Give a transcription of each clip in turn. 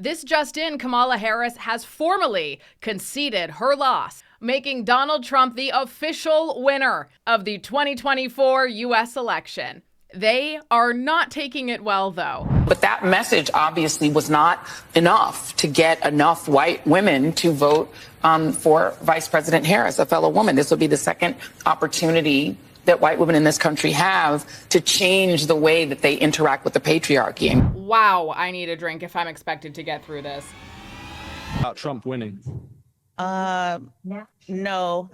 This just in, Kamala Harris has formally conceded her loss, making Donald Trump the official winner of the 2024 U.S. election. They are not taking it well, though. But that message obviously was not enough to get enough white women to vote for Vice President Harris, a fellow woman. This will be the second opportunity that white women in this country have to change the way that they interact with the patriarchy. Wow, I need a drink if I'm expected to get through this. About Trump winning? No.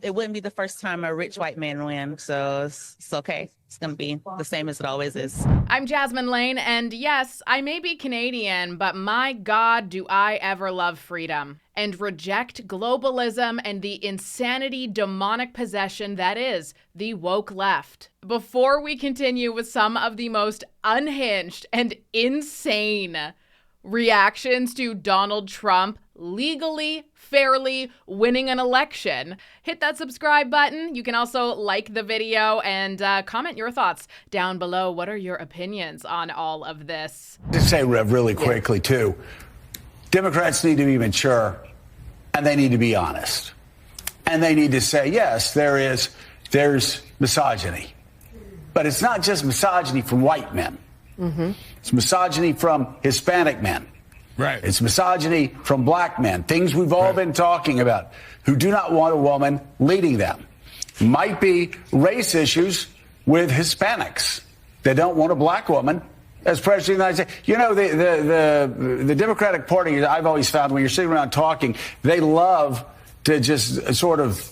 It wouldn't be the first time a rich white man win, so it's okay. It's going to be the same as it always is. I'm Jasmine Lane, and yes, I may be Canadian, but my God, do I ever love freedom and reject globalism and the insanity demonic possession that is the woke left. Before we continue with some of the most unhinged and insane reactions to Donald Trump legally, fairly winning an election, hit that subscribe button. You can also like the video and comment your thoughts down below. What are your opinions on all of this? To say really quickly, too, Democrats need to be mature and they need to be honest. And they need to say, yes, there's misogyny. But it's not just misogyny from white men. Mm-hmm. It's misogyny from Hispanic men. Right. It's misogyny from black men, things we've all been talking about, who do not want a woman leading them. Might be race issues with Hispanics. They don't want a black woman as president of the United States. You know, the Democratic Party, I've always found when you're sitting around talking, they love to just sort of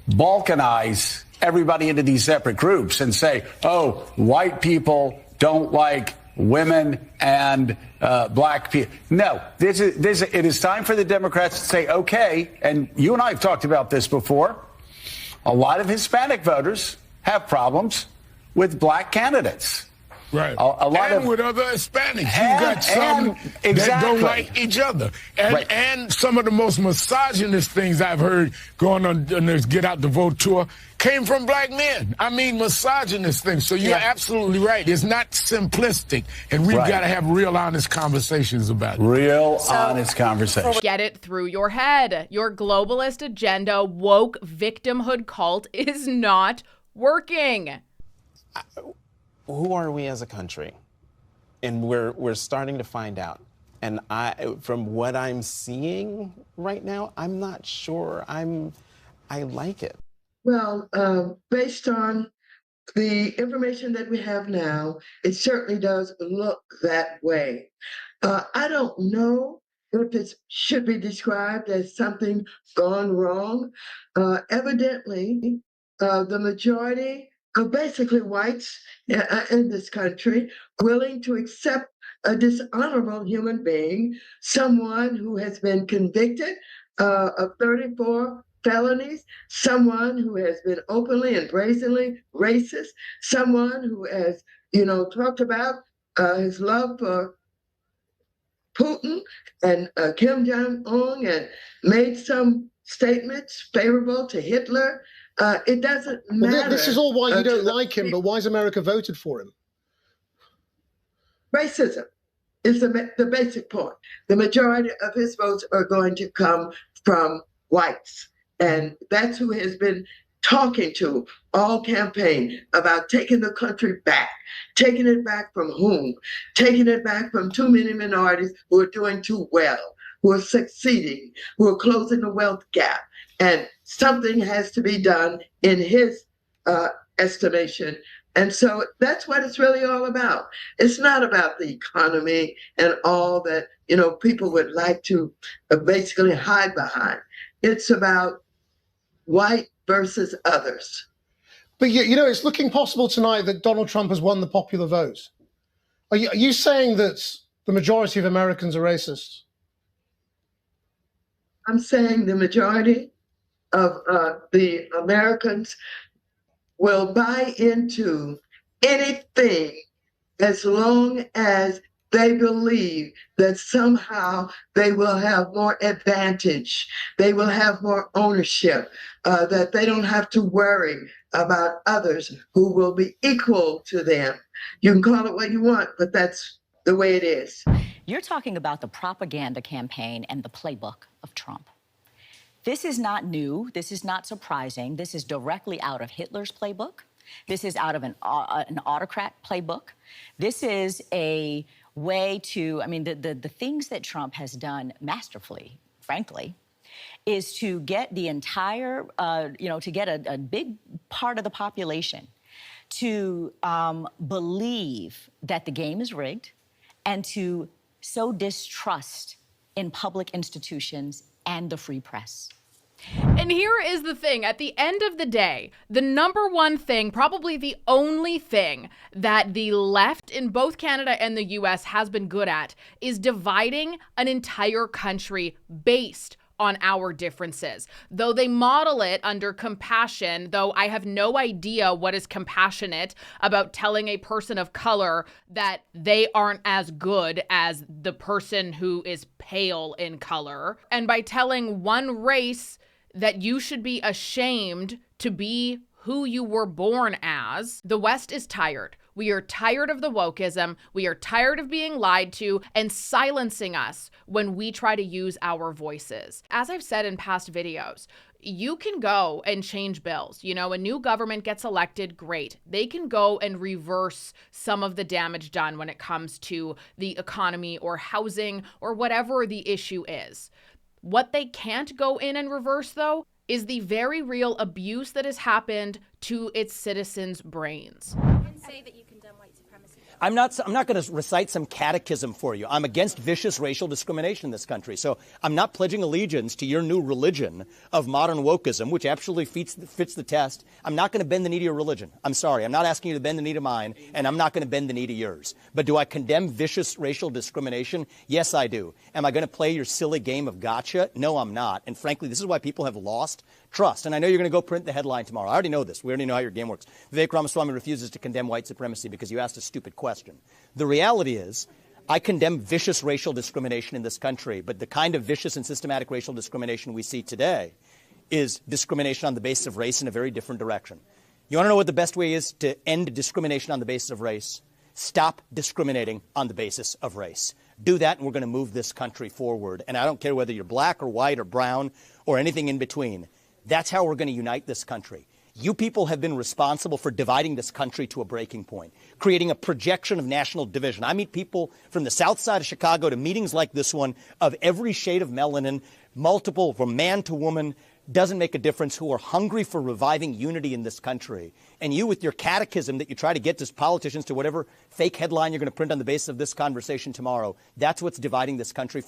balkanize everybody into these separate groups and say, oh, white people don't like women and black people. No, it is time for the Democrats to say, okay, and you and I have talked about this before, a lot of Hispanic voters have problems with black candidates. Right. A lot and of, with other Hispanics. You've got some that don't like each other. And some of the most misogynist things I've heard going on this Get Out the Vote tour came from black men. I mean, misogynist things. So you're absolutely right. It's not simplistic. And we've got to have real honest conversations about it. Real honest conversations. Get it through your head. Your globalist agenda, woke victimhood cult is not working. Who are we as a country? And we're starting to find out. And from what I'm seeing right now, I'm not sure I like it. Well, based on the information that we have now, it certainly does look that way. I don't know if it should be described as something gone wrong. Evidently, the majority of basically whites in this country willing to accept a dishonorable human being, someone who has been convicted of 34 felonies, someone who has been openly and brazenly racist, someone who has, talked about his love for Putin and Kim Jong-un and made some statements favorable to Hitler. It doesn't matter. Well, this is all why you don't like him, but why has America voted for him? Racism is the basic point. The majority of his votes are going to come from whites. And that's who has been talking to all campaign about taking the country back. Taking it back from whom? Taking it back from too many minorities who are doing too well, who are succeeding, who are closing the wealth gap. And something has to be done in his estimation. And so that's what it's really all about. It's not about the economy and all that, people would like to basically hide behind. It's about white versus others. But, it's looking possible tonight that Donald Trump has won the popular vote. Are you saying that the majority of Americans are racist? I'm saying the majority of the Americans will buy into anything as long as they believe that somehow they will have more advantage, they will have more ownership, that they don't have to worry about others who will be equal to them. You can call it what you want, but that's the way it is. You're talking about the propaganda campaign and the playbook of Trump. This is not new. This is not surprising. This is directly out of Hitler's playbook. This is out of an autocrat playbook. This is a way to, I mean, the things that Trump has done masterfully, frankly, is to get the entire, to get a big part of the population to believe that the game is rigged and to sow distrust in public institutions and the free press. And here is the thing. At the end of the day, the number one thing, probably the only thing that the left in both Canada and the US has been good at is dividing an entire country based on our differences. Though they model it under compassion, though I have no idea what is compassionate about telling a person of color that they aren't as good as the person who is pale in color. And by telling one race that you should be ashamed to be who you were born as, the West is tired. We are tired of the wokeism. We are tired of being lied to and silencing us when we try to use our voices. As I've said in past videos, you can go and change bills. You know, a new government gets elected, great. They can go and reverse some of the damage done when it comes to the economy or housing or whatever the issue is. What they can't go in and reverse, though, is the very real abuse that has happened to its citizens' brains. Say that you condemn white supremacy. I'm not going to recite some catechism for you. I'm against vicious racial discrimination in this country. So I'm not pledging allegiance to your new religion of modern wokeism, which absolutely fits the test. I'm not going to bend the knee to your religion. I'm sorry. I'm not asking you to bend the knee to mine, and I'm not going to bend the knee to yours. But do I condemn vicious racial discrimination? Yes, I do. Am I going to play your silly game of gotcha? No, I'm not. And frankly, this is why people have lost trust. And I know you're going to go print the headline tomorrow. I already know this. We already know how your game works. Vivek Ramaswamy refuses to condemn white supremacy because you asked a stupid question. The reality is, I condemn vicious racial discrimination in this country, but the kind of vicious and systematic racial discrimination we see today is discrimination on the basis of race in a very different direction. You want to know what the best way is to end discrimination on the basis of race? Stop discriminating on the basis of race. Do that, and we're going to move this country forward. And I don't care whether you're black or white or brown or anything in between. That's how we're going to unite this country. You people have been responsible for dividing this country to a breaking point, creating a projection of national division. I meet people from the south side of Chicago to meetings like this one of every shade of melanin, multiple, from man to woman, doesn't make a difference, who are hungry for reviving unity in this country. And you, with your catechism that you try to get to politicians to whatever fake headline you're going to print on the basis of this conversation tomorrow, that's what's dividing this country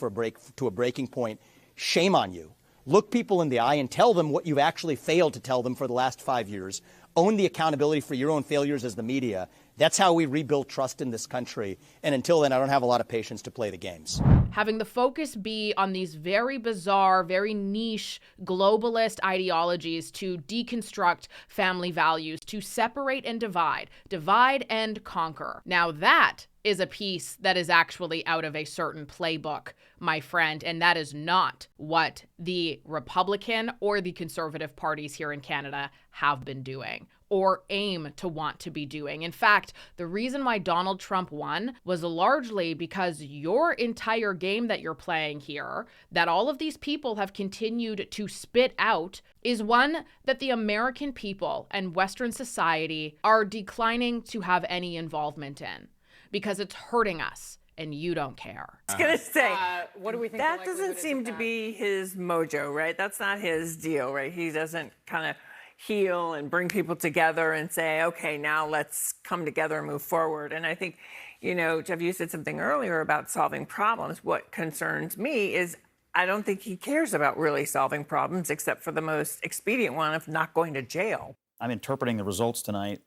to a breaking point. Shame on you. Look people in the eye and tell them what you've actually failed to tell them for the last 5 years. Own the accountability for your own failures as the media. That's how we rebuild trust in this country. And until then, I don't have a lot of patience to play the games. Having the focus be on these very bizarre, very niche globalist ideologies to deconstruct family values, to separate and divide and conquer. Now that is a piece that is actually out of a certain playbook, my friend, and that is not what the Republican or the Conservative parties here in Canada have been doing or aim to want to be doing. In fact, the reason why Donald Trump won was largely because your entire game that you're playing here, that all of these people have continued to spit out, is one that the American people and Western society are declining to have any involvement in because it's hurting us. And you don't care. I was going to say, what do we think? That doesn't seem to be his mojo, right? That's not his deal, right? He doesn't kind of heal and bring people together and say, okay, now let's come together and move forward. And I think, you know, Jeff, you said something earlier about solving problems. What concerns me is I don't think he cares about really solving problems except for the most expedient one of not going to jail. I'm interpreting the results tonight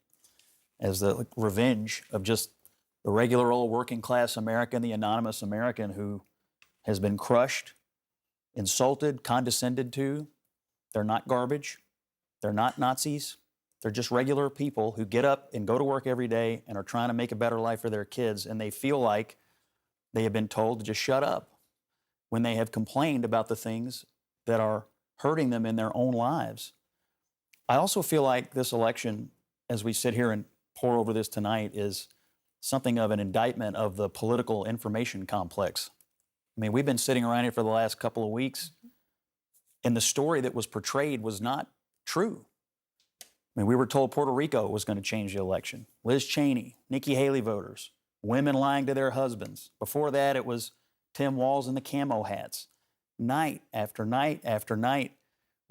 as the revenge of just the regular old working class American, the anonymous American who has been crushed, insulted, condescended to. They're not garbage. They're not Nazis. They're just regular people who get up and go to work every day and are trying to make a better life for their kids, and they feel like they have been told to just shut up when they have complained about the things that are hurting them in their own lives. I also feel like this election, as we sit here and pour over this tonight, is something of an indictment of the political information complex. I mean, we've been sitting around here for the last couple of weeks, and the story that was portrayed was not true. I mean, we were told Puerto Rico was going to change the election. Liz Cheney, Nikki Haley voters, women lying to their husbands. Before that, it was Tim Walz and the camo hats. Night after night after night,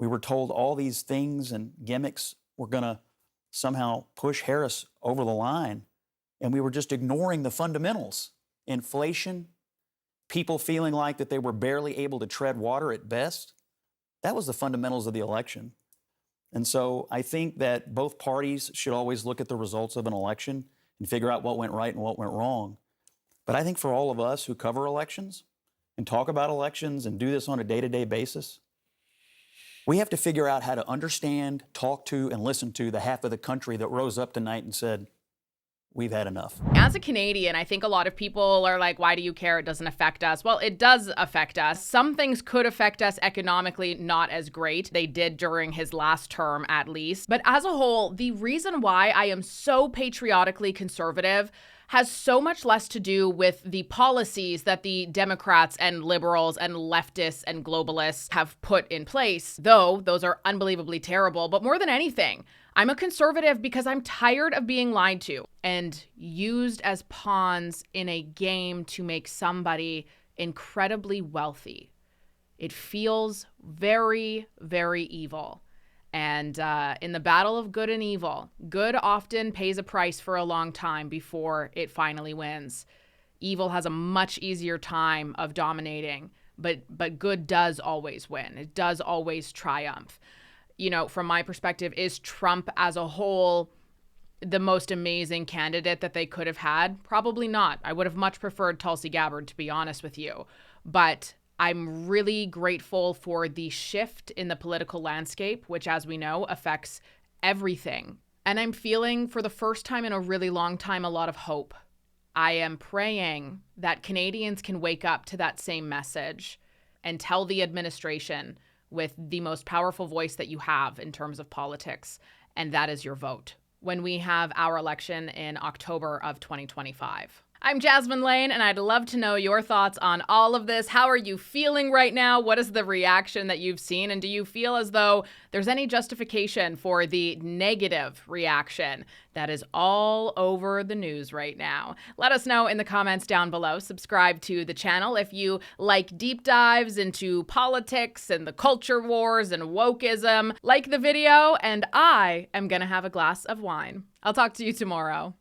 we were told all these things and gimmicks were going to somehow push Harris over the line, and we were just ignoring the fundamentals. Inflation, people feeling like that they were barely able to tread water at best. That was the fundamentals of the election. And so I think that both parties should always look at the results of an election and figure out what went right and what went wrong. But I think for all of us who cover elections and talk about elections and do this on a day-to-day basis, we have to figure out how to understand, talk to, and listen to the half of the country that rose up tonight and said, we've had enough. As a Canadian, I think a lot of people are like, why do you care? It doesn't affect us. Well, it does affect us. Some things could affect us economically, not as great. They did during his last term, at least. But as a whole, the reason why I am so patriotically conservative has so much less to do with the policies that the Democrats and liberals and leftists and globalists have put in place, though those are unbelievably terrible. But more than anything, I'm a conservative because I'm tired of being lied to and used as pawns in a game to make somebody incredibly wealthy. It feels very, very evil. And in the battle of good and evil, good often pays a price for a long time before it finally wins. Evil has a much easier time of dominating, but good does always win. It does always triumph. You know, from my perspective, is Trump as a whole the most amazing candidate that they could have had? Probably not. I would have much preferred Tulsi Gabbard, to be honest with you. But I'm really grateful for the shift in the political landscape, which, as we know, affects everything. And I'm feeling, for the first time in a really long time, a lot of hope. I am praying that Canadians can wake up to that same message and tell the administration with the most powerful voice that you have in terms of politics, and that is your vote, when we have our election in October of 2025. I'm Jasmine Lane, and I'd love to know your thoughts on all of this. How are you feeling right now? What is the reaction that you've seen? And do you feel as though there's any justification for the negative reaction that is all over the news right now? Let us know in the comments down below. Subscribe to the channel if you like deep dives into politics and the culture wars and wokeism. Like the video, and I am going to have a glass of wine. I'll talk to you tomorrow.